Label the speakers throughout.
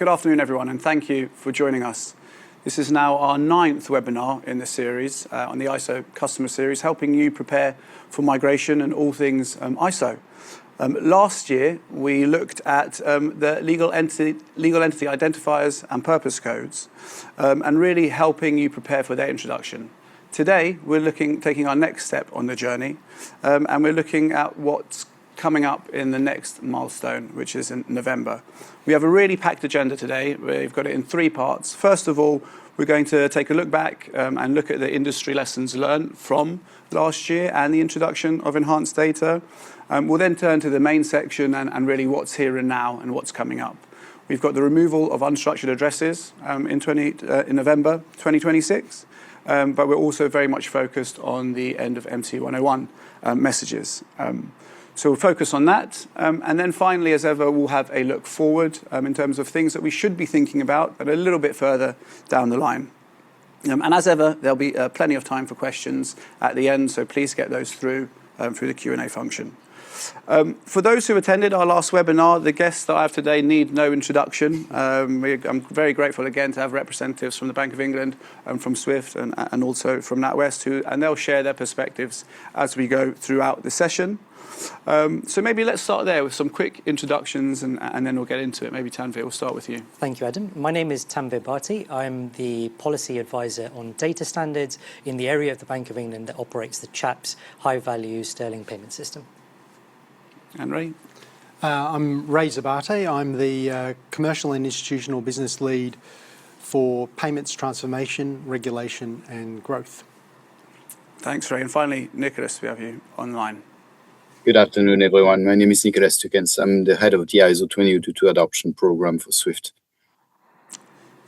Speaker 1: Good afternoon, everyone, and thank you for joining us. This is now our 9th webinar in this series on the ISO customer series, helping you prepare for migration and all things ISO. Last year, we looked at the legal entity identifiers and purpose codes, and really helping you prepare for their introduction. Today, we're taking our next step on the journey, and we're looking at what's coming up in the next milestone, which is in November. We have a really packed agenda today. We've got it in 3 parts. First of all, we're going to take a look back and look at the industry lessons learned from last year and the introduction of enhanced data. We'll then turn to the main section and really what's here and now and what's coming up. We've got the removal of unstructured addresses in November 2026, but we're also very much focused on the end of MT101 messages. So we'll focus on that. And then finally, as ever, we'll have a look forward in terms of things that we should be thinking about, but a little bit further down the line. And as ever, there'll be plenty of time for questions at the end, so please get those through the Q&A function. For those who attended our last webinar, the guests that I have today need no introduction. I'm very grateful again to have representatives from the Bank of England, from SWIFT and also from NatWest, and they'll share their perspectives as we go throughout the session. So maybe let's start there with some quick introductions and then we'll get into it. Maybe Tanvir, we'll start with you.
Speaker 2: Thank you, Adam. My name is Tanvir Bharti. I'm the policy advisor on data standards in the area of the Bank of England that operates the CHAPS high-value sterling payment system.
Speaker 1: And Ray?
Speaker 3: I'm Ray Zabate. I'm the commercial and institutional business lead for payments transformation, regulation and growth.
Speaker 1: Thanks, Ray. And finally, Nicholas, we have you online.
Speaker 4: Good afternoon, everyone. My name is Nicholas Tukens. I'm the head of the ISO 20022 adoption program for SWIFT.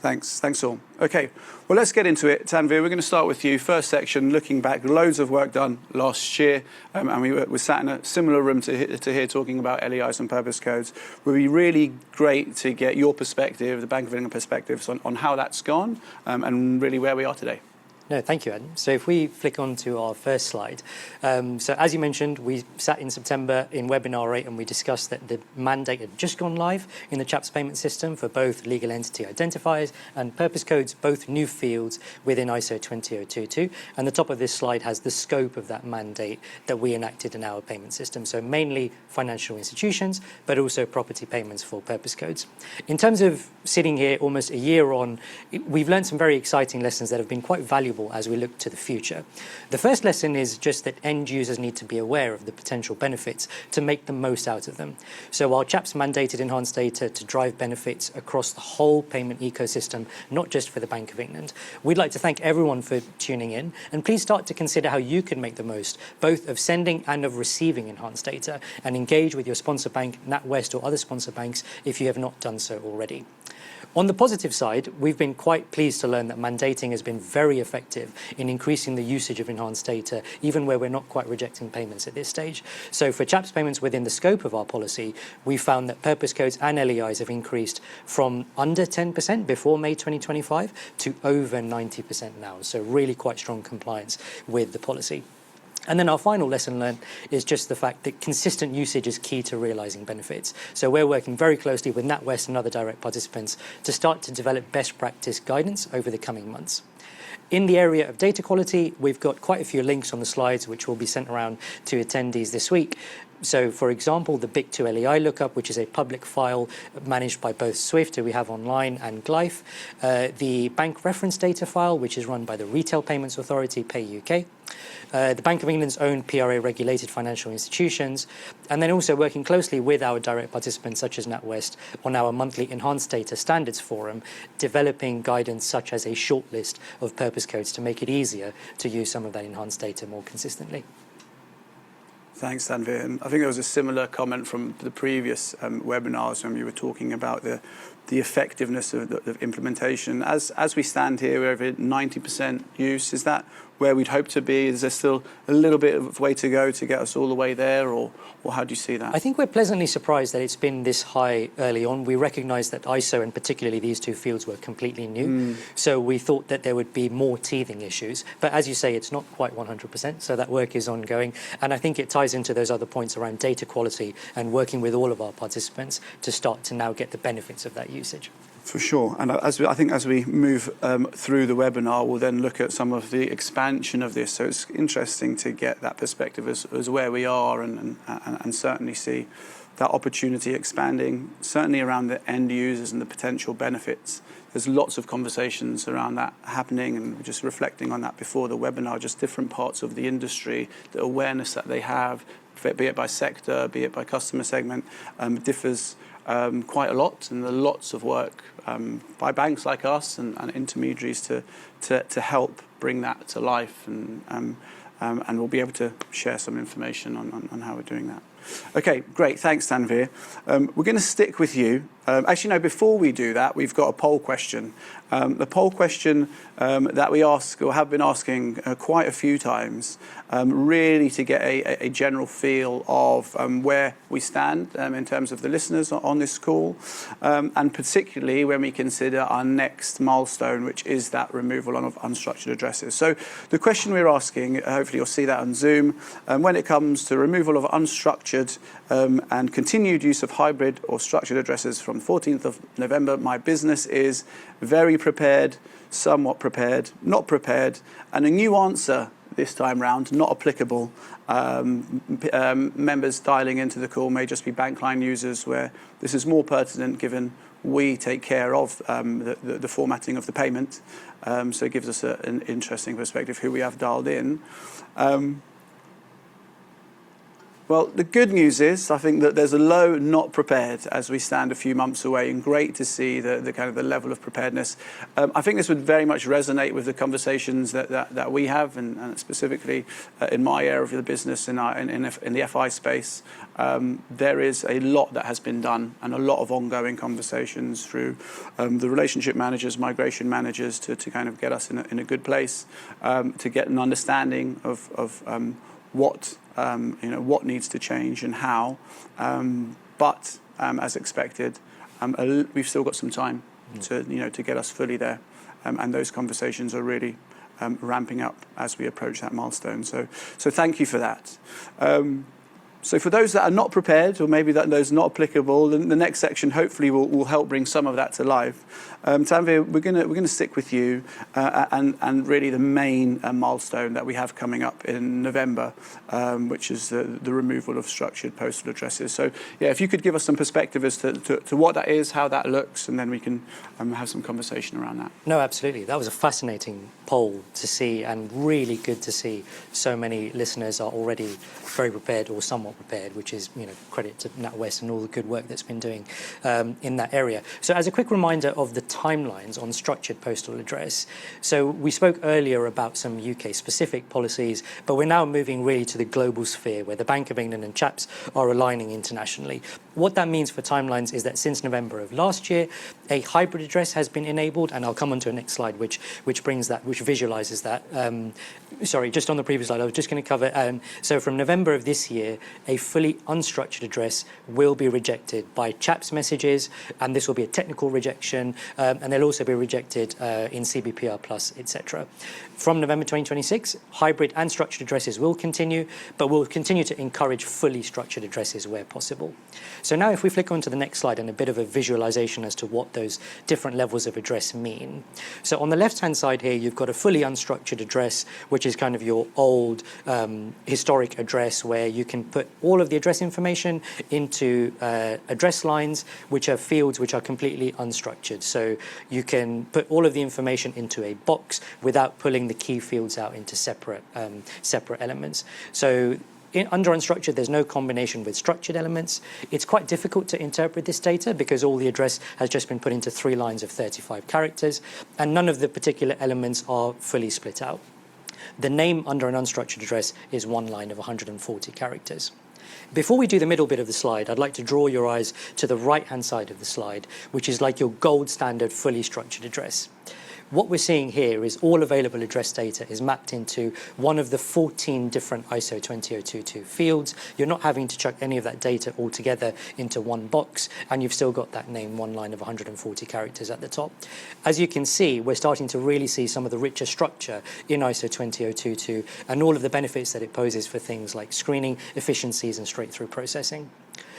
Speaker 1: Thanks all. Okay, well, let's get into it. Tanvir, we're going to start with you. First section, looking back, loads of work done last year, and we sat in a similar room to here talking about LEIs and purpose codes. It would be really great to get your perspective, the Bank of England perspectives on how that's gone and really where we are today.
Speaker 2: No, thank you, Adam. So if we flick on to our first slide. So as you mentioned, we sat in September in webinar 8 and we discussed that the mandate had just gone live in the CHAPS payment system for both legal entity identifiers and purpose codes, both new fields within ISO 20022. And the top of this slide has the scope of that mandate that we enacted in our payment system. So mainly financial institutions, but also property payments for purpose codes. In terms of sitting here almost a year on, we've learned some very exciting lessons that have been quite valuable as we look to the future. The first lesson is just that end users need to be aware of the potential benefits to make the most out of them. So while CHAPS mandated enhanced data to drive benefits across the whole payment ecosystem, not just for the Bank of England, we'd like to thank everyone for tuning in, and please start to consider how you can make the most both of sending and of receiving enhanced data, and engage with your sponsor bank, NatWest or other sponsor banks if you have not done so already. On the positive side, we've been quite pleased to learn that mandating has been very effective in increasing the usage of enhanced data, even where we're not quite rejecting payments at this stage. So for CHAPS payments within the scope of our policy, we found that purpose codes and LEIs have increased from under 10% before May 2025 to over 90% now. So really quite strong compliance with the policy. And then our final lesson learned is just the fact that consistent usage is key to realising benefits. So we're working very closely with NatWest and other direct participants to start to develop best practice guidance over the coming months. In the area of data quality, we've got quite a few links on the slides which will be sent around to attendees this week. So, for example, the BIC2 LEI lookup, which is a public file managed by both SWIFT, who we have online, and Glyph. The bank reference data file, which is run by the Retail Payments Authority, Pay UK. The Bank of England's own PRA-regulated financial institutions, and then also working closely with our direct participants such as NatWest on our monthly Enhanced Data Standards Forum, developing guidance such as a short list of purpose codes to make it easier to use some of that enhanced data more consistently.
Speaker 1: Thanks, Tanvir. And I think there was a similar comment from the previous webinars when you were talking about the effectiveness of the implementation. As we stand here, we're over 90% use. Is that where we'd hope to be? Is there still a little bit of way to go to get us all the way there, or how do you see that?
Speaker 2: I think we're pleasantly surprised that it's been this high early on. We recognise that ISO and particularly these two fields were completely new, so we thought that there would be more teething issues. But as you say, it's not quite 100%, so that work is ongoing. And I think it ties into those other points around data quality and working with all of our participants to start to now get the benefits of that usage.
Speaker 1: For sure. And I think as we move through the webinar, we'll then look at some of the expansion of this. So it's interesting to get that perspective as where we are and certainly see that opportunity expanding, certainly around the end users and the potential benefits. There's lots of conversations around that happening, and just reflecting on that before the webinar, just different parts of the industry, the awareness that they have, be it by sector, be it by customer segment, differs quite a lot, and there are lots of work by banks like us and intermediaries to help bring that to life, and we'll be able to share some information on how we're doing that. Okay, great. Thanks, Tanvir. We're going to stick with you. Actually, no, before we do that, we've got a poll question. The poll question that we ask, or have been asking quite a few times, really to get a general feel of where we stand in terms of the listeners on this call, and particularly when we consider our next milestone, which is that removal of unstructured addresses. So the question we're asking, hopefully you'll see that on Zoom, when it comes to removal of unstructured and continued use of hybrid or structured addresses from 14th of November, my business is very prepared, somewhat prepared, not prepared, and a new answer this time round, not applicable. Members dialing into the call may just be Bankline users, where this is more pertinent given we take care of the formatting of the payment. So it gives us an interesting perspective who we have dialed in. Well, the good news is, I think that there's a low not prepared as we stand a few months away, and great to see the kind of the level of preparedness. I think this would very much resonate with the conversations that we have, and specifically in my area of the business, in the FI space. There is a lot that has been done, and a lot of ongoing conversations through the relationship managers, migration managers, to kind of get us in a good place, to get an understanding of what needs to change and how. But as expected, we've still got some time to get us fully there, and those conversations are really ramping up as we approach that milestone. So thank you for that. So for those that are not prepared, or maybe those not applicable, then the next section hopefully will help bring some of that to life. Tanvir, we're gonna stick with you, and really the main milestone that we have coming up in November, which is the removal of structured postal addresses. So yeah, if you could give us some perspective as to what that is, how that looks, and then we can have some conversation around that.
Speaker 2: No, absolutely. That was a fascinating poll to see, and really good to see so many listeners are already very prepared or somewhat prepared, which is credit to NatWest and all the good work that's been doing in that area. So as a quick reminder of the timelines on structured postal address, so we spoke earlier about some UK specific policies, but we're now moving really to the global sphere, where the Bank of England and CHAPS are aligning internationally. What that means for timelines is that since November of last year, a hybrid address has been enabled, and I'll come on to a next slide which visualizes that. Sorry, just on the previous slide, I was just going to cover, so from November of this year, a fully unstructured address will be rejected by CHAPS messages, and this will be a technical rejection, and they'll also be rejected in CBPR Plus, etc. From November 2026, hybrid and structured addresses will continue, but we'll continue to encourage fully structured addresses where possible. So now if we flick on to the next slide, and a bit of a visualization as to what those different levels of address mean. So on the left-hand side here, you've got a fully unstructured address, which is kind of your old historic address, where you can put all of the address information into address lines, which are fields which are completely unstructured. So you can put all of the information into a box without pulling the key fields out into separate elements. So under unstructured, there's no combination with structured elements. It's quite difficult to interpret this data because all the address has just been put into 3 lines of 35 characters, and none of the particular elements are fully split out. The name under an unstructured address is 1 line of 140 characters. Before we do the middle bit of the slide, I'd like to draw your eyes to the right-hand side of the slide, which is like your gold standard fully structured address. What we're seeing here is all available address data is mapped into one of the 14 different ISO 20022 fields. You're not having to chuck any of that data all together into one box, and you've still got that name 1 line of 140 characters at the top. As you can see, we're starting to really see some of the richer structure in ISO 20022 and all of the benefits that it poses for things like screening, efficiencies, and straight-through processing.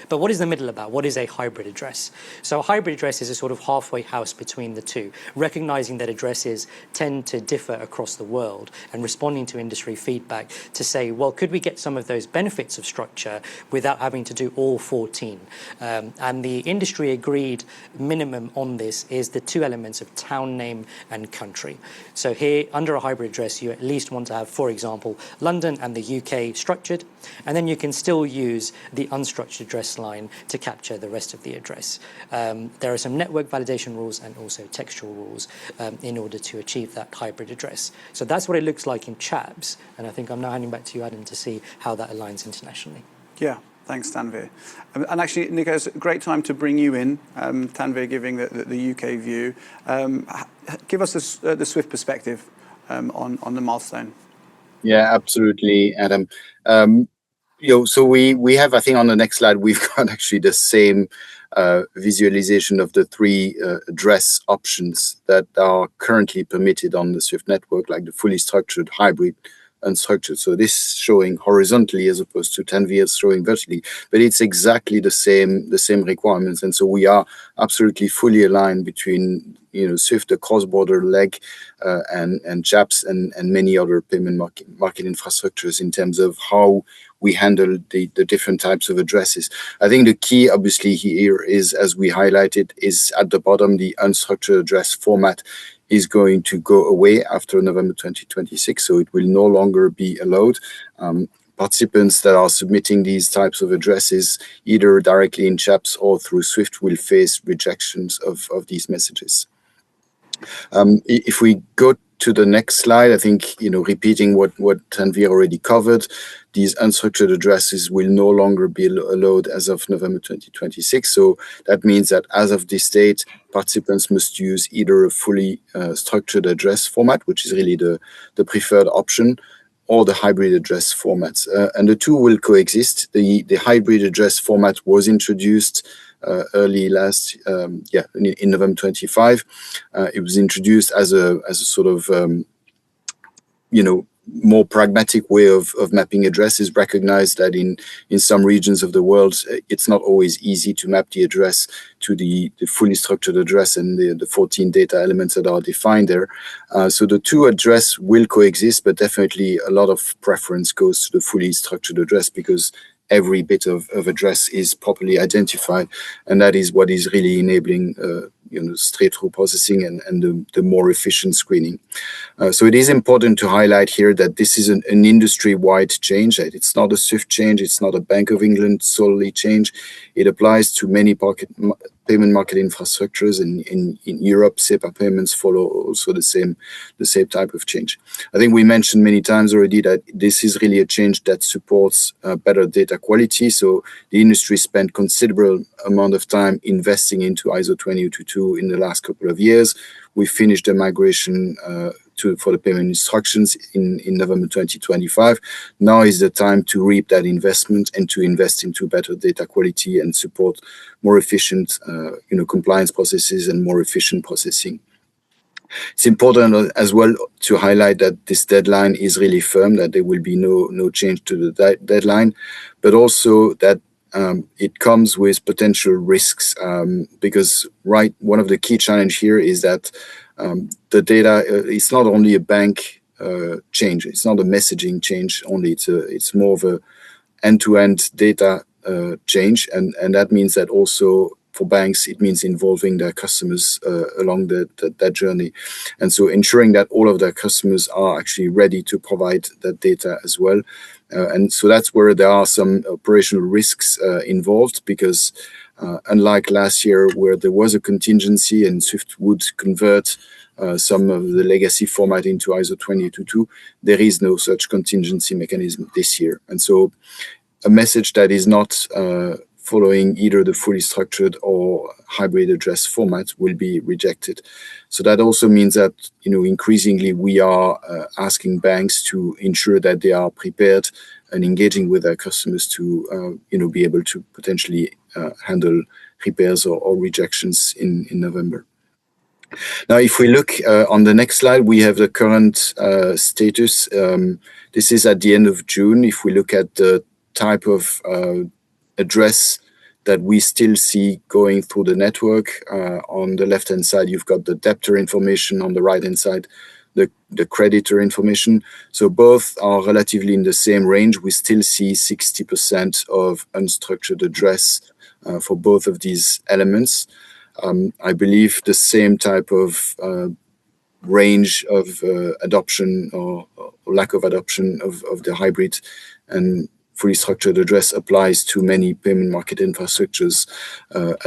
Speaker 2: But what is the middle about? What is a hybrid address? So a hybrid address is a sort of halfway house between the two, recognizing that addresses tend to differ across the world and responding to industry feedback to say, well, could we get some of those benefits of structure without having to do all 14? And the industry agreed minimum on this is the two elements of town name and country. So here, under a hybrid address, you at least want to have, for example, London and the UK structured, and then you can still use the unstructured address line to capture the rest of the address. There are some network validation rules and also textual rules in order to achieve that hybrid address. So that's what it looks like in CHAPS, and I think I'm now handing back to you, Adam, to see how that aligns internationally.
Speaker 1: Yeah, thanks, Tanvir. And actually, Nico, it's a great time to bring you in, Tanvir giving the UK view. Give us the Swift perspective on the milestone.
Speaker 4: Yeah, absolutely, Adam. So we have, I think on the next slide, we've got actually the same visualization of the three address options that are currently permitted on the Swift network, like the fully structured, hybrid, unstructured. So this showing horizontally as opposed to Tanvir's showing vertically, but it's exactly the same requirements. And so we are absolutely fully aligned between Swift, the cross-border leg, and CHAPS and many other payment market infrastructures in terms of how we handle the different types of addresses. I think the key, obviously, here is, as we highlighted, is at the bottom, the unstructured address format is going to go away after November 2026, so it will no longer be allowed. Participants that are submitting these types of addresses, either directly in CHAPS or through Swift, will face rejections of these messages. If we go to the next slide, I think, repeating what Tanvir already covered, these unstructured addresses will no longer be allowed as of November 2026. So that means that as of this date, participants must use either a fully structured address format, which is really the preferred option, or the hybrid address formats. And the two will coexist. The hybrid address format was introduced early last, in November 25. It was introduced as a sort of, more pragmatic way of mapping addresses, recognized that in some regions of the world, it's not always easy to map the address to the fully structured address and the 14 data elements that are defined there. So the two address will coexist, but definitely a lot of preference goes to the fully structured address because every bit of address is properly identified, and that is what is really enabling straight-through processing and the more efficient screening. So it is important to highlight here that this is an industry-wide change. It's not a Swift change. It's not a Bank of England solely change. It applies to many payment market infrastructures, and in Europe, SEPA payments follow also the same type of change. I think we mentioned many times already that this is really a change that supports better data quality. So the industry spent considerable amount of time investing into ISO 20022 in the last couple of years. We finished the migration for the payment instructions in November 2025. Now is the time to reap that investment and to invest into better data quality and support more efficient compliance processes and more efficient processing. It's important as well to highlight that this deadline is really firm, that there will be no change to the deadline, but also that it comes with potential risks because one of the key challenge here is that the data it's not only a bank change, it's not a messaging change only. It's more of a end-to-end data change, and that means that also for banks it means involving their customers along that journey, and so ensuring that all of their customers are actually ready to provide that data as well. And so that's where there are some operational risks involved, because unlike last year where there was a contingency and Swift would convert some of the legacy format into ISO 20022, there is no such contingency mechanism this year. And so a message that is not following either the fully structured or hybrid address format will be rejected. So that also means that increasingly we are asking banks to ensure that they are prepared and engaging with their customers to be able to potentially handle repairs or rejections in November. Now, if we look on the next slide, we have the current status. This is at the end of June. If we look at the type of address that we still see going through the network. On the left-hand side, you've got the debtor information. On the right-hand side, the creditor information. So both are relatively in the same range. We still see 60% of unstructured address for both of these elements. I believe the same type of range of adoption or lack of adoption of the hybrid and fully structured address applies to many payment market infrastructures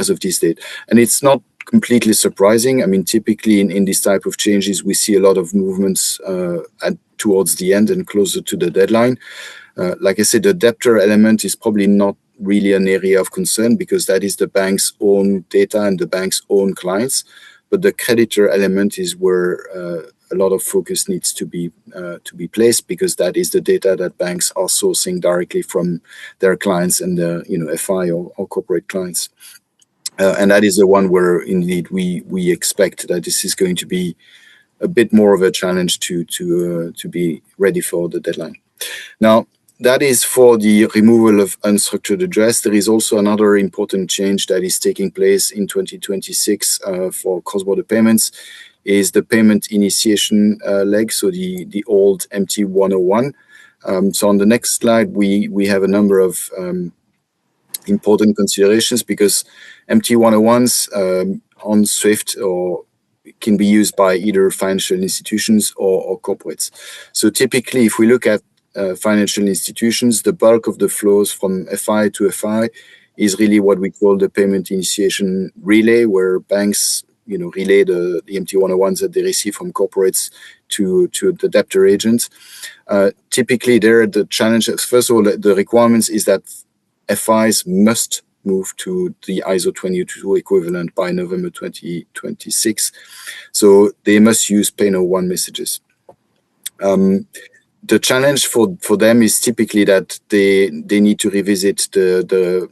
Speaker 4: as of this date. And it's not completely surprising. I mean, typically in this type of changes, we see a lot of movements towards the end and closer to the deadline. Like I said, the debtor element is probably not really an area of concern because that is the bank's own data and the bank's own clients. But the creditor element is where a lot of focus needs to be placed because that is the data that banks are sourcing directly from their clients and the FI or corporate clients. And that is the one where indeed we expect that this is going to be a bit more of a challenge to be ready for the deadline. Now, that is for the removal of unstructured address. There is also another important change that is taking place in 2026 for cross-border payments is the payment initiation leg, so the old MT101. So on the next slide, we have a number of important considerations because MT101s on SWIFT or can be used by either financial institutions or corporates. So typically, if we look at financial institutions, the bulk of the flows from FI to FI is really what we call the payment initiation relay, where banks relay the MT101s that they receive from corporates to the debtor agents. Typically, there the challenge, first of all, the requirements is that FIs must move to the ISO 20022 equivalent by November 2026. So they must use Pay-No-One messages. The challenge for them is typically that they need to revisit the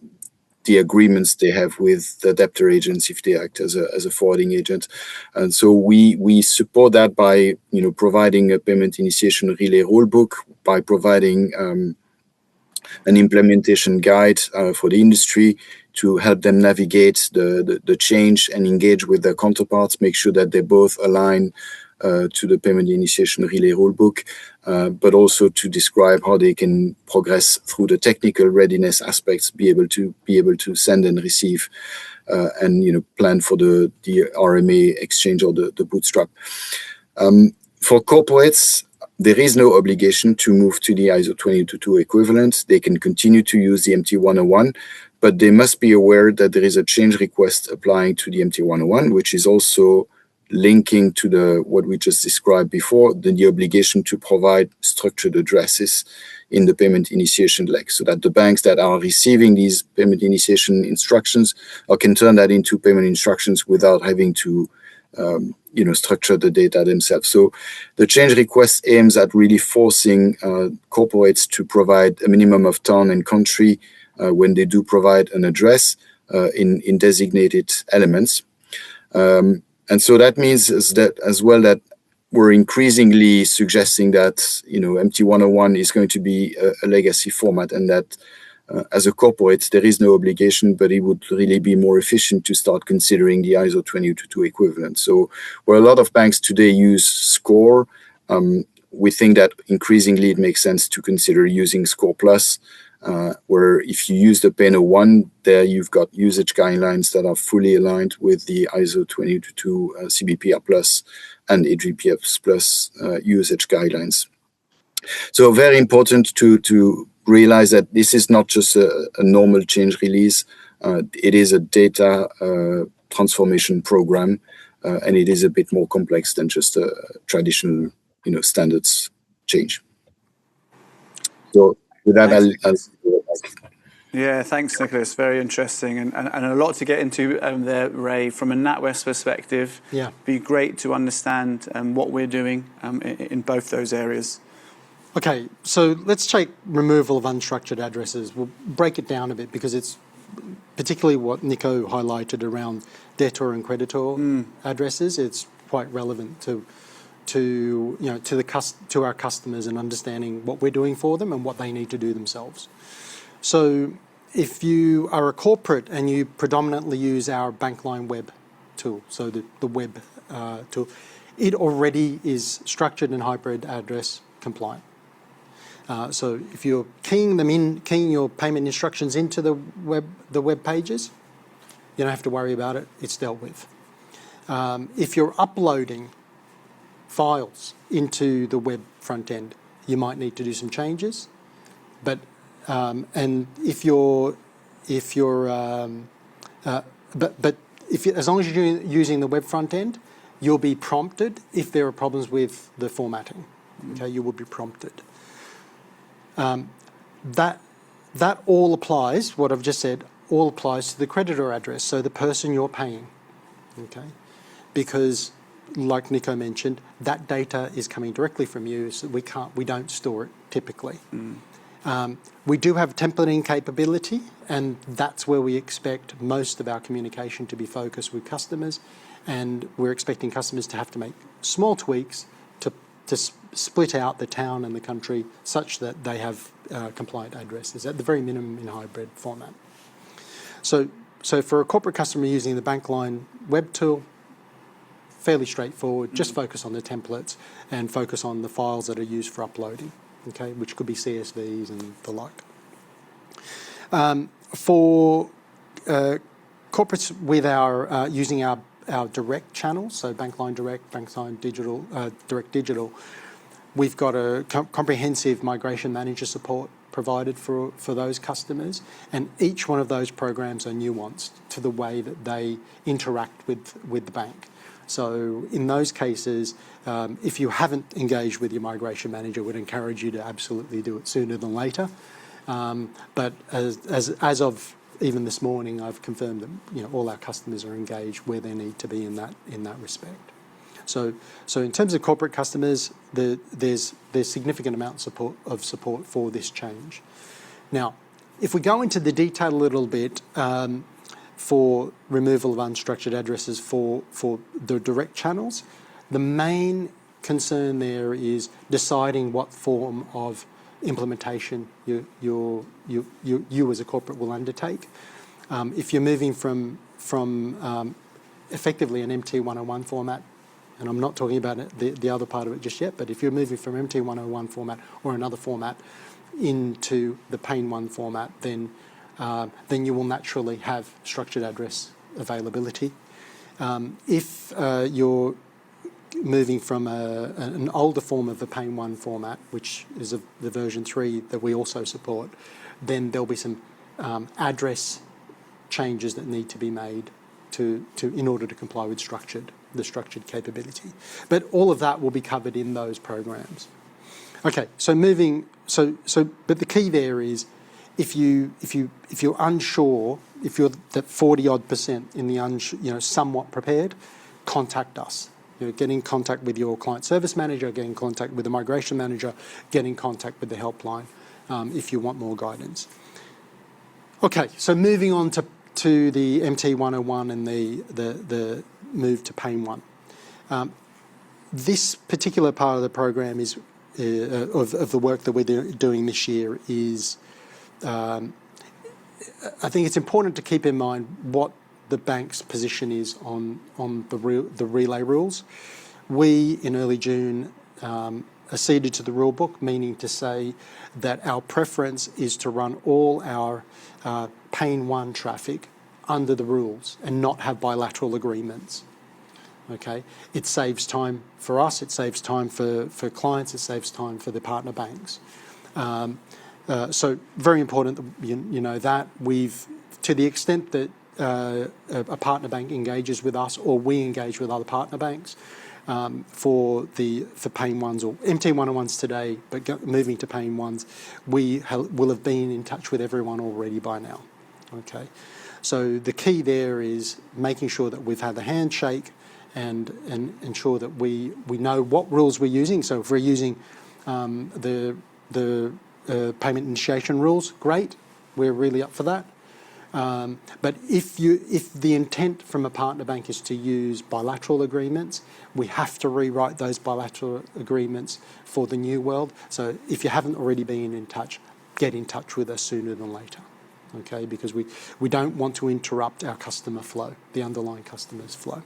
Speaker 4: agreements they have with the debtor agents if they act as a forwarding agent, and so we support that by providing a payment initiation relay rulebook, by providing an implementation guide for the industry to help them navigate the change and engage with their counterparts, make sure that they both align to the payment initiation relay rulebook, but also to describe how they can progress through the technical readiness aspects, be able to send and receive, and plan for the RMA exchange or the bootstrap. For corporates, there is no obligation to move to the ISO 20022 equivalent. They can continue to use the MT101, but they must be aware that there is a change request applying to the MT101, which is also linking to what we just described before, the obligation to provide structured addresses in the payment initiation leg, so that the banks that are receiving these payment initiation instructions can turn that into payment instructions without having to structure the data themselves. So the change request aims at really forcing corporates to provide a minimum of town and country when they do provide an address in designated elements. And so that means that we're increasingly suggesting that MT101 is going to be a legacy format, and that as a corporate there is no obligation, but it would really be more efficient to start considering the ISO 20022 equivalent. So where a lot of banks today use SCORE, we think that increasingly it makes sense to consider using SCORE Plus, where if you use the Pay-No-One, there you've got usage guidelines that are fully aligned with the ISO 20022 CBPR Plus and AGPF Plus usage guidelines. So very important to realize that this is not just a normal change release. It is a data transformation program, and it is a bit more complex than just a traditional standards change. So with that,
Speaker 1: Yeah, thanks, Nicholas. Very interesting and a lot to get into there, Ray. From a NatWest perspective, be great to understand what we're doing in both those areas.
Speaker 3: Okay, so let's take removal of unstructured addresses. We'll break it down a bit because it's particularly what Nico highlighted around debtor and creditor addresses. It's quite relevant to our customers and understanding what we're doing for them and what they need to do themselves. So If you are a corporate and you predominantly use our Bankline Web tool, so the web tool, it already is structured and hybrid address compliant. So if you're keying your payment instructions into the web pages, you don't have to worry about it. It's dealt with. If you're uploading files into the web front end, you might need to do some changes. But and if you're as long as you're using the web front end, you'll be prompted if there are problems with the formatting. Okay, you will be prompted. That all applies. What I've just said all applies to the creditor address, so the person you're paying. Okay, because like Nico mentioned, that data is coming directly from you, so we don't store it typically. We do have templating capability, and that's where we expect most of our communication to be focused with customers, and we're expecting customers to have to make small tweaks to split out the town and the country such that they have compliant addresses, at the very minimum in hybrid format. So for a corporate customer using the Bankline web tool, fairly straightforward, just focus on the templates and focus on the files that are used for uploading, okay, which could be CSVs and the like. For corporates with using our direct channels, so Bankline Direct, Bankline Digital, Direct Digital, we've got a comprehensive migration manager support provided for those customers, and each one of those programs are nuanced to the way that they interact with the bank. So in those cases, if you haven't engaged with your migration manager, would encourage you to absolutely do it sooner than later. But as of even this morning, I've confirmed that all our customers are engaged where they need to be in that respect. So in terms of corporate customers, there's significant amounts of support for this change. Now, if we go into the detail a little bit for removal of unstructured addresses for the direct channels, the main concern there is deciding what form of implementation you as a corporate will undertake. If you're moving from effectively an MT101 format, and I'm not talking about the other part of it just yet, but if you're moving from MT101 format or another format into the Pane1 format, then you will naturally have structured address availability. If you're moving from an older form of the Pane1 format, which is the version 3 that we also support, then there'll be some address changes that need to be made in order to comply with the structured capability. But all of that will be covered in those programs. Okay, but the key there is if you're unsure, if you're that 40-odd% in the somewhat prepared, contact us. Get in contact with your client service manager, get in contact with the migration manager, get in contact with the helpline if you want more guidance. Okay, so moving on to the MT101 and the move to Pane1. This particular part of the program is of the work that we're doing this year is, I think it's important to keep in mind what the bank's position is on the relay rules. We, in early June, acceded to the rule book, meaning to say that our preference is to run all our Pane1 traffic under the rules and not have bilateral agreements. Okay, it saves time for us, it saves time for clients, it saves time for the partner banks. So very important that that we've, to the extent that a partner bank engages with us or we engage with other partner banks for Pane1s or MT101s today, but moving to Pane1s, we will have been in touch with everyone already by now. Okay, so the key there is making sure that we've had the handshake and ensure that we know what rules we're using. So if we're using the payment initiation rules, great, we're really up for that. But if the intent from a partner bank is to use bilateral agreements, we have to rewrite those bilateral agreements for the new world. So if you haven't already been in touch, get in touch with us sooner than later. okay, because we don't want to interrupt our customer flow, the underlying customer's flow.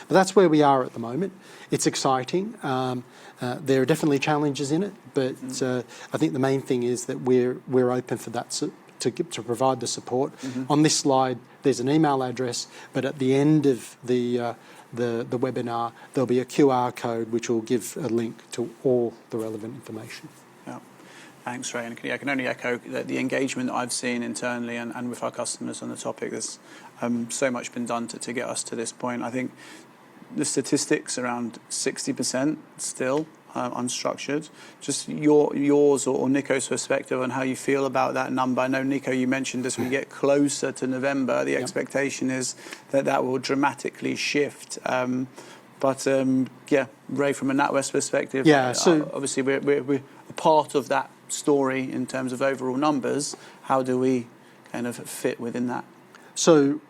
Speaker 3: But that's where we are at the moment. It's exciting. There are definitely challenges in it, but I think the main thing is that we're open for that to provide the support. On this slide, there's an email address, but at the end of the webinar, there'll be a QR code which will give a link to all the relevant information.
Speaker 1: Yeah. Thanks, Ray. And I can only echo the engagement that I've seen internally and with our customers on the topic. There's so much been done to get us to this point. I think the statistics around 60% still unstructured. Just yours or Nico's perspective on how you feel about that number. I know, Nico, you mentioned as we get closer to November, the expectation is that will dramatically shift. But Ray, from a NatWest perspective, so obviously we're a part of that story in terms of overall numbers. How do we kind of fit within that?
Speaker 3: So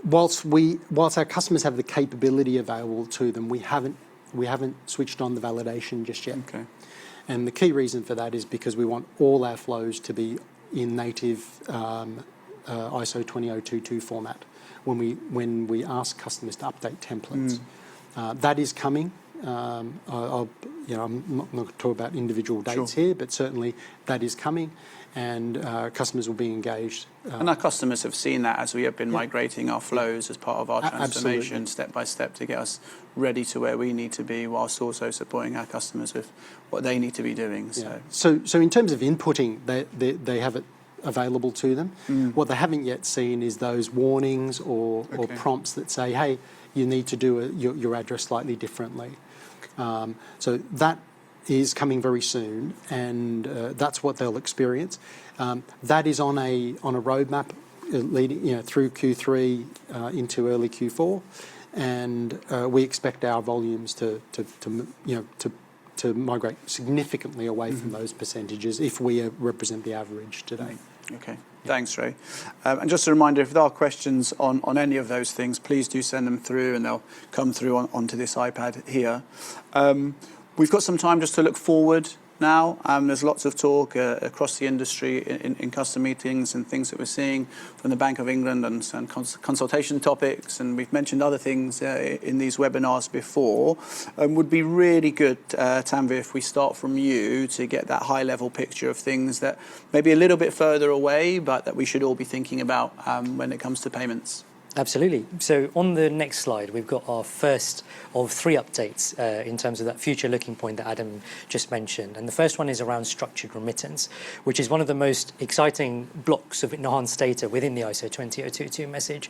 Speaker 3: whilst our customers have the capability available to them, we haven't switched on the validation just yet.
Speaker 1: Okay.
Speaker 3: And the key reason for that is because we want all our flows to be in native ISO 20022 format when we ask customers to update templates. That is coming. I'm not going to talk about individual dates here, but certainly that is coming, and customers will be engaged.
Speaker 1: And our customers have seen that as we have been migrating our flows as part of our transformation, step by step, to get us ready to where we need to be, whilst also supporting our customers with what they need to be doing.
Speaker 3: So in terms of inputting, they have it available to them. What they haven't yet seen is those warnings or prompts that say, hey, you need to do your address slightly differently. So that is coming very soon, and that's what they'll experience. That is on a roadmap leading through Q3 into early Q4, and we expect our volumes to migrate significantly away from those percentages if we represent the average today.
Speaker 1: Okay. Thanks, Ray. And just a reminder, if there are questions on any of those things, please do send them through, and they'll come through onto this iPad here. We've got some time just to look forward now. There's lots of talk across the industry in customer meetings and things that we're seeing from the Bank of England and consultation topics, and we've mentioned other things in these webinars before. Would be really good, Tanvi, if we start from you to get that high-level picture of things that may be a little bit further away, but that we should all be thinking about when it comes to payments.
Speaker 2: Absolutely. So on the next slide, we've got our first of three updates in terms of that future looking point that Adam just mentioned. And the first one is around structured remittance, which is one of the most exciting blocks of enhanced data within the ISO 20022 message.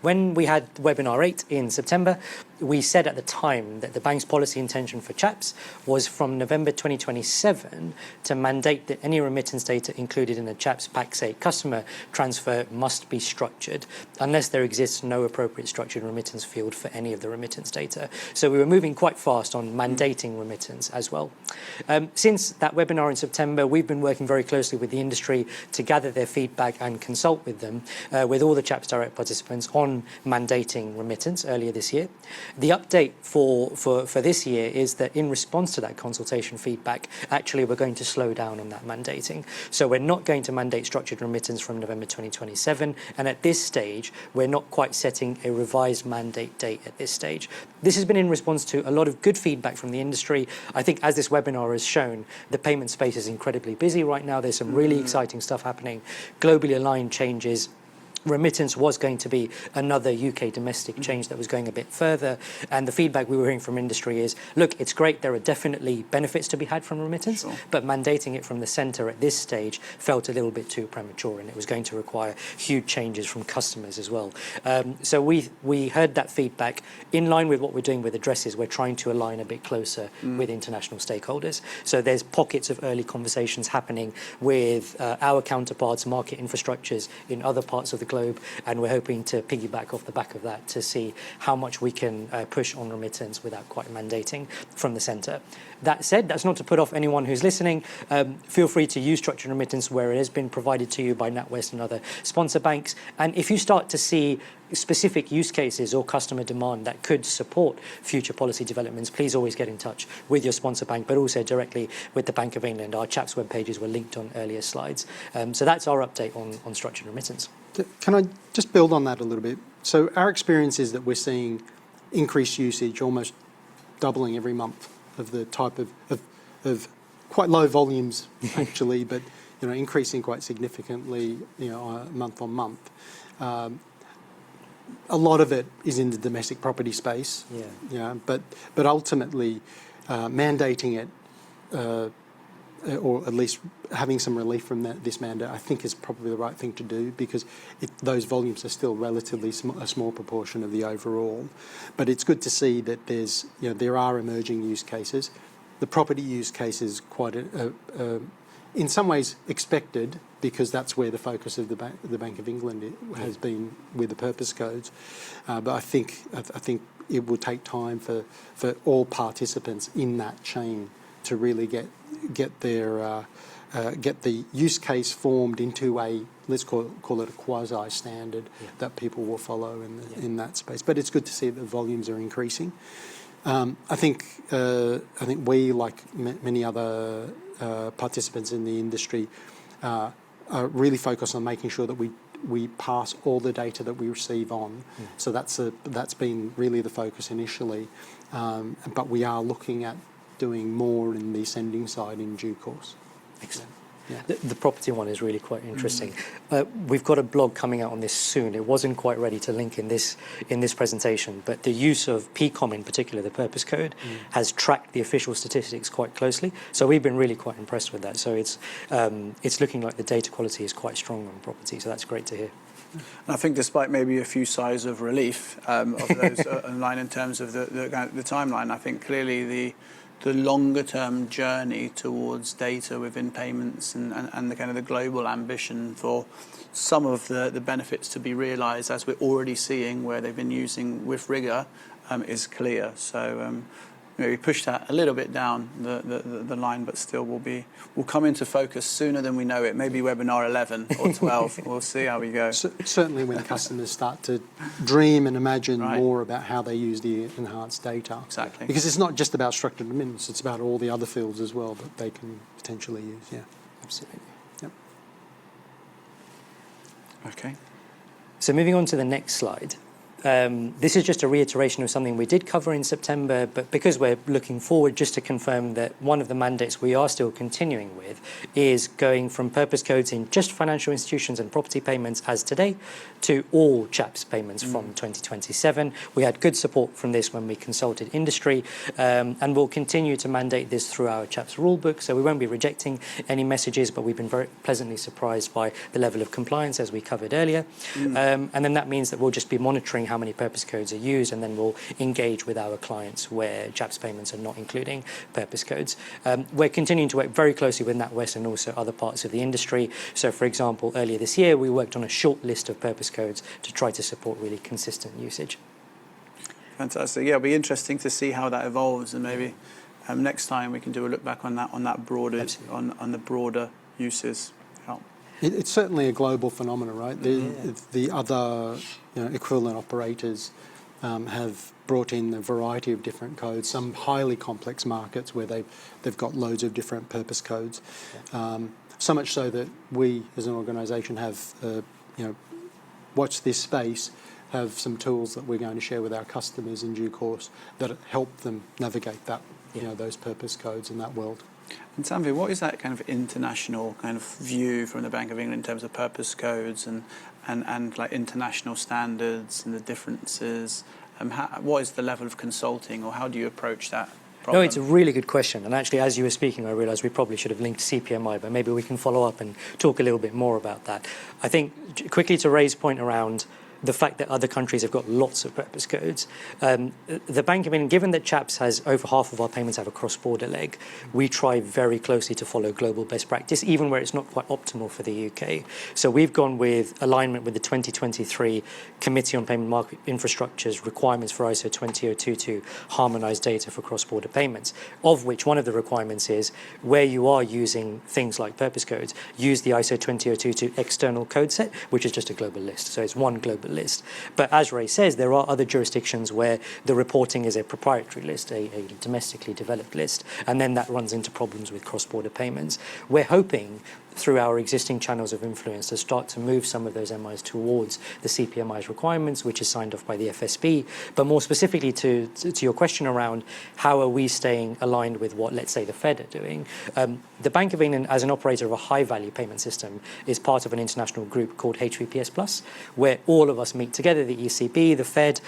Speaker 2: When we had webinar 8 in September, we said at the time that the bank's policy intention for CHAPS was from November 2027 to mandate that any remittance data included in the CHAPS PAX 8 customer transfer must be structured, unless there exists no appropriate structured remittance field for any of the remittance data. So we were moving quite fast on mandating remittance as well. Since that webinar in September, we've been working very closely with the industry to gather their feedback and consult with them, with all the CHAPS Direct participants on mandating remittance earlier this year. The update for this year is that in response to that consultation feedback, actually we're going to slow down on that mandating. So we're not going to mandate structured remittance from November 2027, and at this stage, we're not quite setting a revised mandate date at this stage. This has been in response to a lot of good feedback from the industry. I think as this webinar has shown, the payment space is incredibly busy right now. There's some really exciting stuff happening, globally aligned changes. Remittance was going to be another UK domestic change that was going a bit further, and the feedback we were hearing from industry is, look, it's great, there are definitely benefits to be had from remittance, but mandating it from the centre at this stage felt a little bit too premature, and it was going to require huge changes from customers as well. So we heard that feedback. In line with what we're doing with addresses, we're trying to align a bit closer with international stakeholders. So there's pockets of early conversations happening with our counterparts, market infrastructures in other parts of the globe, and we're hoping to piggyback off the back of that to see how much we can push on remittance without quite mandating from the centre. That said, that's not to put off anyone who's listening. Feel free to use structured remittance where it has been provided to you by NatWest and other sponsor banks. And if you start to see specific use cases or customer demand that could support future policy developments, please always get in touch with your sponsor bank, but also directly with the Bank of England. Our CHAPS web pages were linked on earlier slides. So that's our update on structured remittance.
Speaker 3: Can I just build on that a little bit? So our experience is that we're seeing increased usage, almost doubling every month of the type of quite low volumes actually, but increasing quite significantly month on month. A lot of it is in the domestic property space. But ultimately mandating it or at least having some relief from this mandate, I think is probably the right thing to do, because those volumes are still relatively a small proportion of the overall. But it's good to see that there are emerging use cases. The property use case is quite in some ways expected, because that's where the focus of the Bank of England has been with the purpose codes. But I think it will take time for all participants in that chain to really get the use case formed into a, let's call it a quasi standard that people will follow in that space. But it's good to see that the volumes are increasing. I think we, like many other participants in the industry, are really focused on making sure that we pass all the data that we receive on. So that's been really the focus initially, but we are looking at doing more in the sending side in due course.
Speaker 2: Excellent. Yeah. The property one is really quite interesting. We've got a blog coming out on this soon. It wasn't quite ready to link in this presentation, but the use of PCOM in particular, the purpose code, has tracked the official statistics quite closely. So we've been really quite impressed with that. So it's looking like the data quality is quite strong on property. So that's great to hear.
Speaker 1: And I think despite maybe a few sighs of relief of those online in terms of the timeline, I think clearly the longer-term journey towards data within payments and the kind of the global ambition for some of the benefits to be realised, as we're already seeing where they've been using with rigour, is clear. So maybe push that a little bit down the line, but still will come into focus sooner than we know it. Maybe webinar 11 or 12. We'll see how we go.
Speaker 3: Certainly when customers start to dream and imagine more about how they use the enhanced data.
Speaker 1: Exactly.
Speaker 3: Because it's not just about structured remittance, it's about all the other fields as well that they can potentially use. Yeah,
Speaker 2: absolutely.
Speaker 3: Yep.
Speaker 1: Okay.
Speaker 2: So moving on to the next slide. This is just a reiteration of something we did cover in September, but because we're looking forward, just to confirm that one of the mandates we are still continuing with is going from purpose codes in just financial institutions and property payments as today to all CHAPS payments from 2027. We had good support from this when we consulted industry, and we'll continue to mandate this through our CHAPS rulebook, so we won't be rejecting any messages, but we've been very pleasantly surprised by the level of compliance, as we covered earlier. And then that means that we'll just be monitoring how many purpose codes are used, and then we'll engage with our clients where CHAPS payments are not including purpose codes. We're continuing to work very closely with NatWest and also other parts of the industry. So, for example, earlier this year, we worked on a short list of purpose codes to try to support really consistent usage.
Speaker 1: Fantastic. Yeah, it'll be interesting to see how that evolves, and maybe next time we can do a look back on that broader on the broader uses. Yeah.
Speaker 3: It's certainly a global phenomenon, right? The other equivalent operators have brought in a variety of different codes, some highly complex markets where they've got loads of different purpose codes. So much so that we as an organisation have watched this space, have some tools that we're going to share with our customers in due course that help them navigate that, those purpose codes in that world.
Speaker 1: And Tanvi, what is that kind of international kind of view from the Bank of England in terms of purpose codes and like international standards and the differences? What is the level of consulting, or how do you approach that problem?
Speaker 2: No, it's a really good question. And actually, as you were speaking, I realised we probably should have linked CPMI, but maybe we can follow up and talk a little bit more about that. I think quickly to raise point around the fact that other countries have got lots of purpose codes. The Bank of England, given that CHAPS has over half of our payments have a cross-border leg, we try very closely to follow global best practice, even where it's not quite optimal for the UK. So we've gone with alignment with the 2023 Committee on Payment Market Infrastructure's requirements for ISO 20022 to harmonise data for cross-border payments, of which one of the requirements is where you are using things like purpose codes, use the ISO 20022 external code set, which is just a global list. So it's one global list. But as Ray says, there are other jurisdictions where the reporting is a proprietary list, a domestically developed list, and then that runs into problems with cross-border payments. We're hoping through our existing channels of influence to start to move some of those MIs towards the CPMI's requirements, which is signed off by the FSB. But more specifically to your question around how are we staying aligned with what, let's say, the Fed are doing, the Bank of England, as an operator of a high-value payment system, is part of an international group called HVPS+, where all of us meet together, the ECB, the Fed,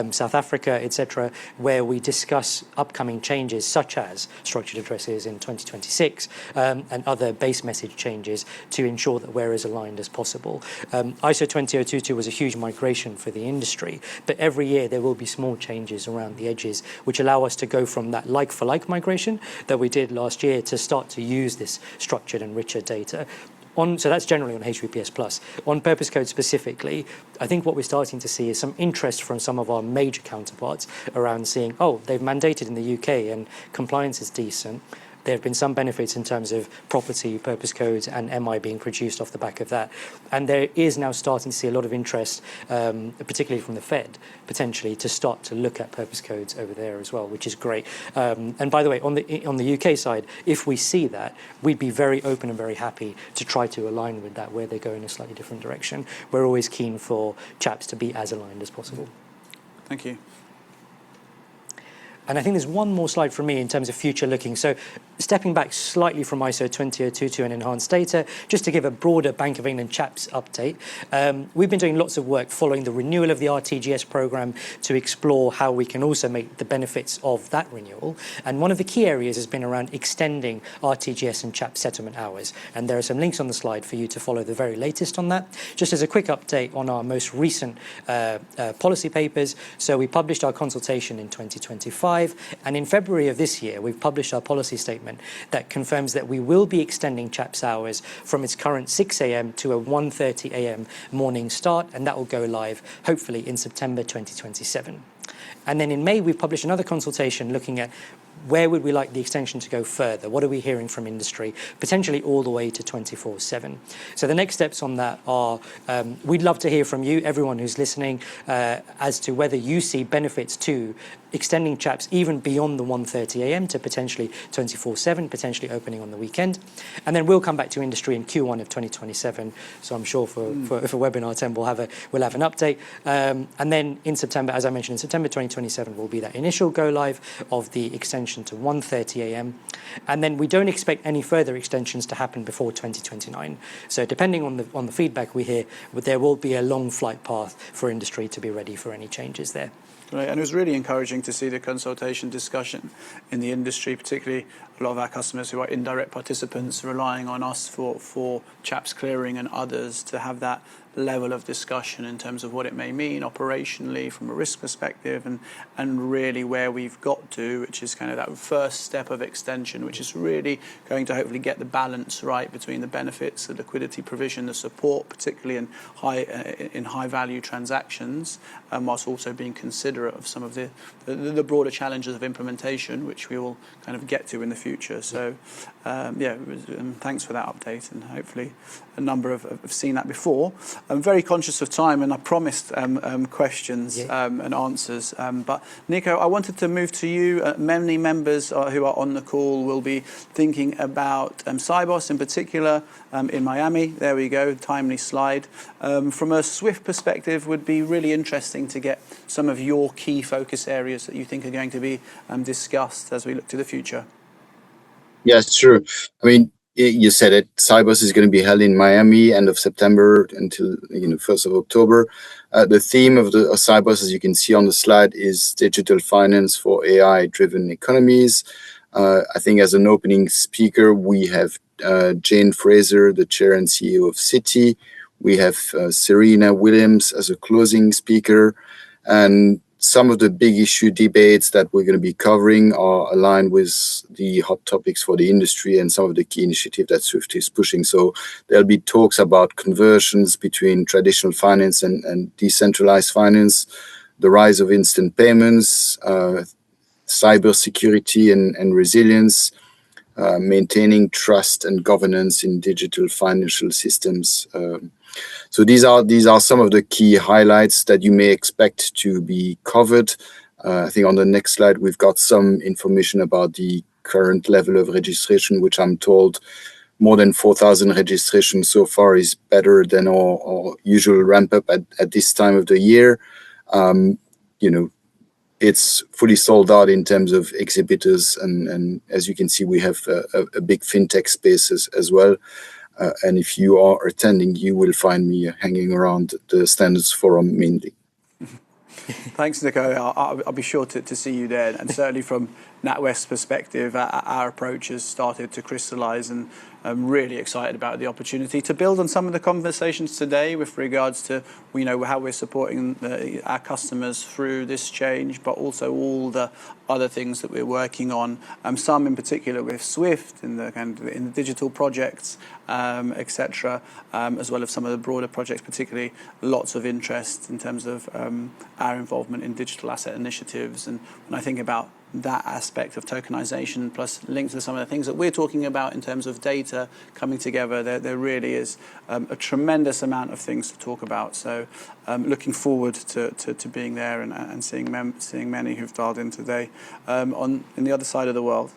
Speaker 2: South Africa, etc., where we discuss upcoming changes such as structured addresses in 2026 and other base message changes to ensure that we're as aligned as possible. ISO 20022 was a huge migration for the industry, but every year there will be small changes around the edges which allow us to go from that like-for-like migration that we did last year to start to use this structured and richer data. So that's generally on HVPS+. On purpose code specifically, I think what we're starting to see is some interest from some of our major counterparts around seeing, oh, they've mandated in the UK and compliance is decent. There have been some benefits in terms of property, purpose codes, and MI being produced off the back of that. And there is now starting to see a lot of interest, particularly from the Fed, potentially, to start to look at purpose codes over there as well, which is great. And by the way, on the UK side, if we see that, we'd be very open and very happy to try to align with that where they go in a slightly different direction. We're always keen for chaps to be as aligned as possible.
Speaker 1: Thank you.
Speaker 2: And I think there's one more slide from me in terms of future looking. So stepping back slightly from ISO 20022 and enhanced data, just to give a broader Bank of England chaps update. We've been doing lots of work following the renewal of the RTGS programme to explore how we can also make the benefits of that renewal. And one of the key areas has been around extending RTGS and chap settlement hours. And there are some links on the slide for you to follow the very latest on that. Just as a quick update on our most recent policy papers. So we published our consultation in 2025. And in February of this year, we've published our policy statement that confirms that we will be extending chaps hours from its current 6 a.m. to a 1:30 a.m. morning start, and that will go live hopefully in September 2027. And then in May, we published another consultation looking at where would we like the extension to go further? What are we hearing from industry? Potentially all the way to 24/7. So the next steps on that are, we'd love to hear from you, everyone who's listening, as to whether you see benefits to extending chaps even beyond the 1:30 a.m. to potentially 24/7, potentially opening on the weekend. And then we'll come back to industry in Q1 of 2027. So I'm sure for webinar 10, we'll have an update. And then in September, as I mentioned, in September 2027 will be that initial go live of the extension to 1:30 a.m. And then we don't expect any further extensions to happen before 2029. So depending on the feedback we hear, there will be a long flight path for industry to be ready for any changes there.
Speaker 1: Right, and it was really encouraging to see the consultation discussion in the industry, particularly a lot of our customers who are indirect participants relying on us for chaps clearing and others to have that level of discussion in terms of what it may mean operationally from a risk perspective and really where we've got to, which is kind of that first step of extension, which is really going to hopefully get the balance right between the benefits, the liquidity provision, the support, particularly in high value transactions, whilst also being considerate of some of the broader challenges of implementation, which we will kind of get to in the future. So thanks for that update, and hopefully a number have seen that before. I'm very conscious of time, and I promised questions and answers. But Nico, I wanted to move to you. Many members who are on the call will be thinking about Cybos in particular in Miami. There we go, timely slide. From a Swift perspective, would be really interesting to get some of your key focus areas that you think are going to be discussed as we look to the future.
Speaker 4: Yes, true. I mean, you said it. Cybos is going to be held in Miami end of September until 1st of October. The theme of Cybos, as you can see on the slide, is digital finance for AI-driven economies. I think as an opening speaker, we have Jane Fraser, the chair and CEO of Citi. We have Serena Williams as a closing speaker, and some of the big issue debates that we're going to be covering are aligned with the hot topics for the industry and some of the key initiatives that Swift is pushing. So there'll be talks about conversions between traditional finance and decentralized finance, the rise of instant payments, cybersecurity and resilience, maintaining trust and governance in digital financial systems. So these are some of the key highlights that you may expect to be covered. I think on the next slide we've got some information about the current level of registration, which I'm told more than 4,000 registrations so far is better than our usual ramp up at this time of the year. It's fully sold out in terms of exhibitors, and as you can see, we have a big fintech space as well. And if you are attending, you will find me hanging around the Standards Forum mainly.
Speaker 1: Thanks, Nico. I'll be sure to see you there. And certainly from NatWest's perspective, our approach has started to crystallise, and I'm really excited about the opportunity to build on some of the conversations today with regards to how we're supporting our customers through this change, but also all the other things that we're working on. Some in particular with Swift in the digital projects, etc., as well as some of the broader projects, particularly lots of interest in terms of our involvement in digital asset initiatives. And when I think about that aspect of tokenization plus linked to some of the things that we're talking about in terms of data coming together, there really is a tremendous amount of things to talk about. So looking forward to being there and seeing many who've dialed in today in the other side of the world.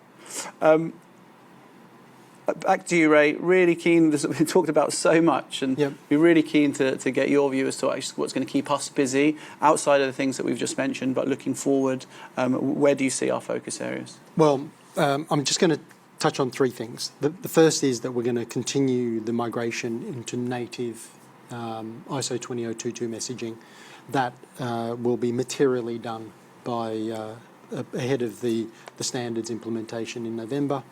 Speaker 1: Back to you, Ray. Really keen. We've talked about so much, and we're really keen to get your view as to what's going to keep us busy outside of the things that we've just mentioned. But looking forward, where do you see our focus areas?
Speaker 3: Well, I'm just going to touch on three things. The first is that we're going to continue the migration into native ISO 20022 messaging. That will be materially done by ahead of the standards implementation in November.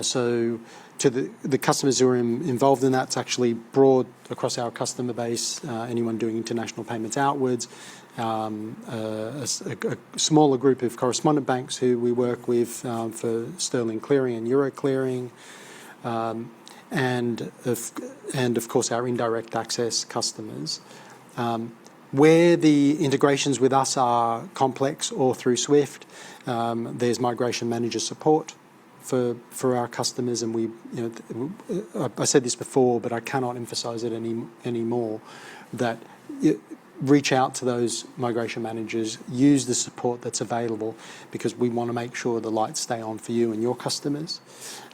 Speaker 3: So to the customers who are involved in that, it's actually broad across our customer base, anyone doing international payments outwards, a smaller group of correspondent banks who we work with for sterling clearing and euro clearing, and of course our indirect access customers. Where the integrations with us are complex or through Swift, there's migration manager support for our customers, and I said this before, but I cannot emphasise it anymore, that reach out to those migration managers, use the support that's available, because we want to make sure the lights stay on for you and your customers,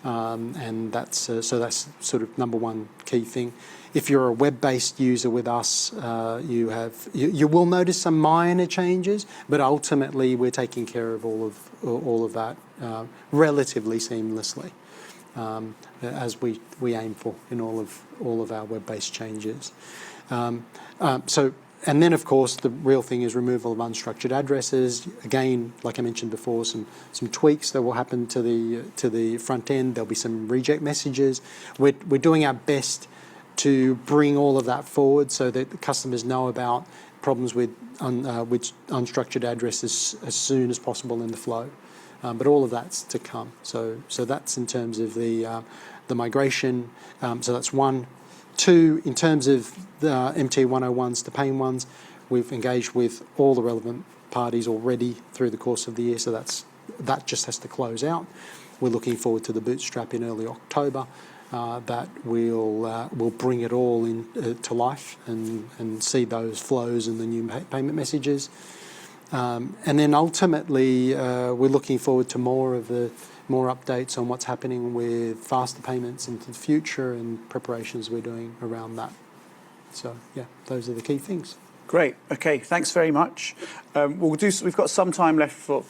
Speaker 3: and that's sort of number one key thing. If you're a web-based user with us, you will notice some minor changes, but ultimately we're taking care of all of that relatively seamlessly, as we aim for in all of our web-based changes. And then, of course, the real thing is removal of unstructured addresses. Again, like I mentioned before, some tweaks that will happen to the front end. There'll be some reject messages. We're doing our best to bring all of that forward so that the customers know about problems with unstructured addresses as soon as possible in the flow. But all of that's to come. So that's in terms of the migration. So that's one. Two, in terms of the MT101s to PAIN ones, we've engaged with all the relevant parties already through the course of the year. So that just has to close out. We're looking forward to the bootstrap in early October. That will bring it all to life and see those flows and the new payment messages. And then ultimately, we're looking forward to more updates on what's happening with faster payments into the future and preparations we're doing around that. So yeah, those are the key things.
Speaker 1: Great. Okay. Thanks very much. We've got some time left for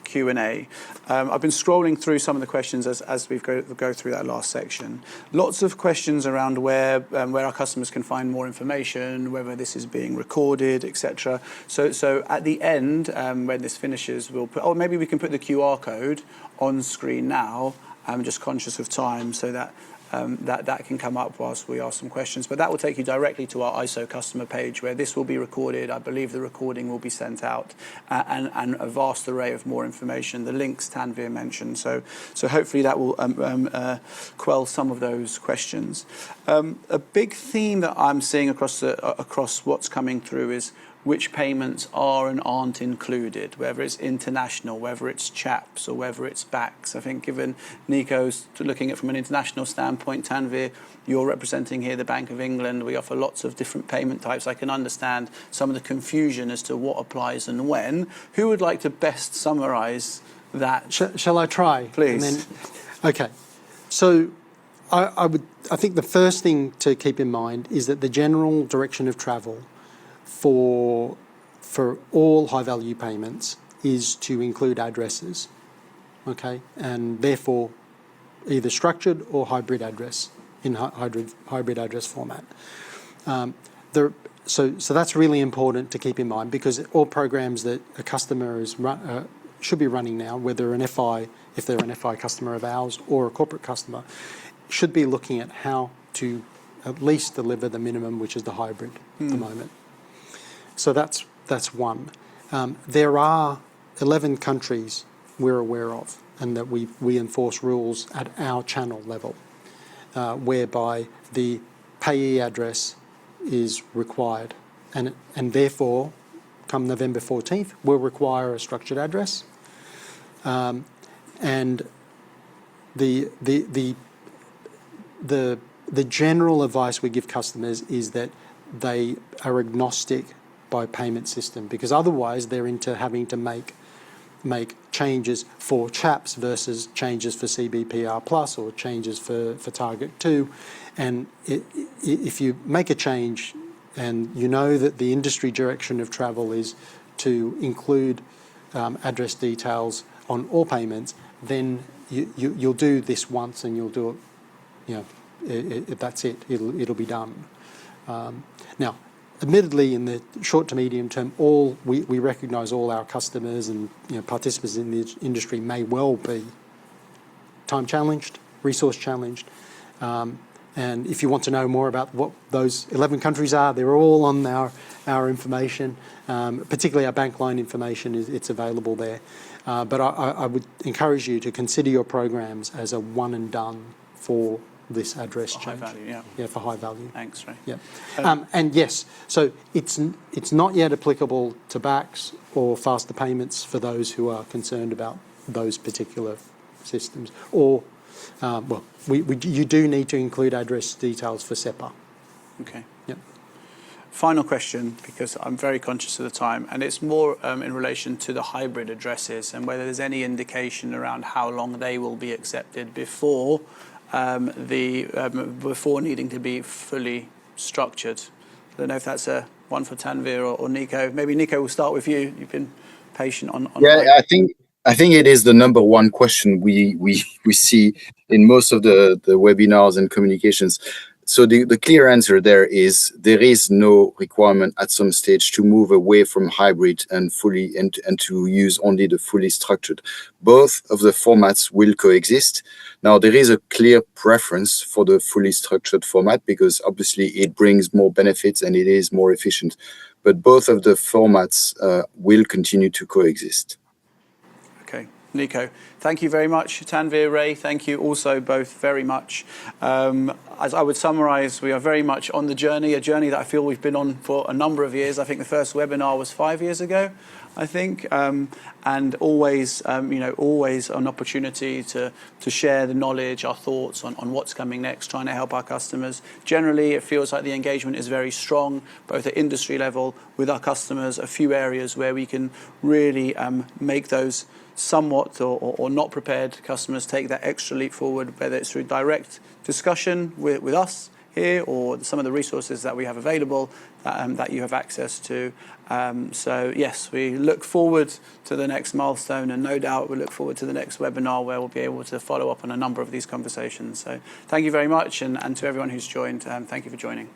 Speaker 1: Q&A. I've been scrolling through some of the questions as we go through that last section. Lots of questions around where our customers can find more information, whether this is being recorded, etc. So at the end, when this finishes, maybe we can put the QR code on screen now. I'm just conscious of time, so that that can come up whilst we ask some questions. But that will take you directly to our ISO customer page, where this will be recorded. I believe the recording will be sent out, and a vast array of more information. The links Tanvir mentioned. So hopefully that will quell some of those questions. A big theme that I'm seeing across what's coming through is which payments are and aren't included, whether it's international, whether it's chaps, or whether it's backs. I think given Nico's looking at it from an international standpoint, Tanvir, you're representing here the Bank of England. We offer lots of different payment types. I can understand some of the confusion as to what applies and when. Who would like to best summarise that?
Speaker 3: Shall I try?
Speaker 1: Please.
Speaker 3: And then, okay. So I think the first thing to keep in mind is that the general direction of travel for all high-value payments is to include addresses, okay, and therefore either structured or hybrid address in hybrid address format. So that's really important to keep in mind, because all programs that a customer should be running now, whether if they're an FI customer of ours or a corporate customer, should be looking at how to at least deliver the minimum, which is the hybrid at the moment. So that's one. There are 11 countries we're aware of, and that we enforce rules at our channel level, whereby the payee address is required, and therefore, come November 14th, we'll require a structured address, and the general advice we give customers is that they are agnostic by payment system, because otherwise they're into having to make changes for CHAPS versus changes for CBPR Plus or changes for Target 2. And if you make a change and you know that the industry direction of travel is to include address details on all payments, then you'll do this once and you'll do it, that's it, it'll be done. Now, admittedly, in the short to medium term, we recognise all our customers and participants in the industry may well be time challenged, resource challenged, and if you want to know more about what those 11 countries are, they're all on our information, particularly our bank line information. It's available there. But I would encourage you to consider your programs as a one and done for this address
Speaker 1: for
Speaker 3: change.
Speaker 1: High value, yeah.
Speaker 3: Yeah, for high value.
Speaker 1: Thanks, Ray.
Speaker 3: Yeah. And yes, so it's not yet applicable to backs or faster payments for those who are concerned about those particular systems. Or, you do need to include address details for SEPA.
Speaker 1: Okay.
Speaker 3: Yep.
Speaker 1: Final question, because I'm very conscious of the time, and it's more in relation to the hybrid addresses and whether there's any indication around how long they will be accepted before before needing to be fully structured. I don't know if that's one for Tanvir or Nico. Maybe Nico, we'll start with you. You've been patient on.
Speaker 4: Yeah, I think it is the number one question we see in most of the webinars and communications. So the clear answer there is no requirement at some stage to move away from hybrid and to use only the fully structured. Both of the formats will coexist. Now, there is a clear preference for the fully structured format because obviously it brings more benefits and it is more efficient. But both of the formats will continue to coexist.
Speaker 1: Okay. Nico, thank you very much. Tanvir, Ray, thank you also both very much. As I would summarise, we are very much on the journey, a journey that I feel we've been on for a number of years. I think the first webinar was 5 years ago, I think, and always an opportunity to share the knowledge, our thoughts on what's coming next, trying to help our customers. Generally, it feels like the engagement is very strong, both at industry level with our customers, a few areas where we can really make those somewhat or not prepared customers take that extra leap forward, whether it's through direct discussion with us here or some of the resources that we have available that you have access to. So yes, we look forward to the next milestone, and no doubt we look forward to the next webinar where we'll be able to follow up on a number of these conversations. So thank you very much, and to everyone who's joined, thank you for joining.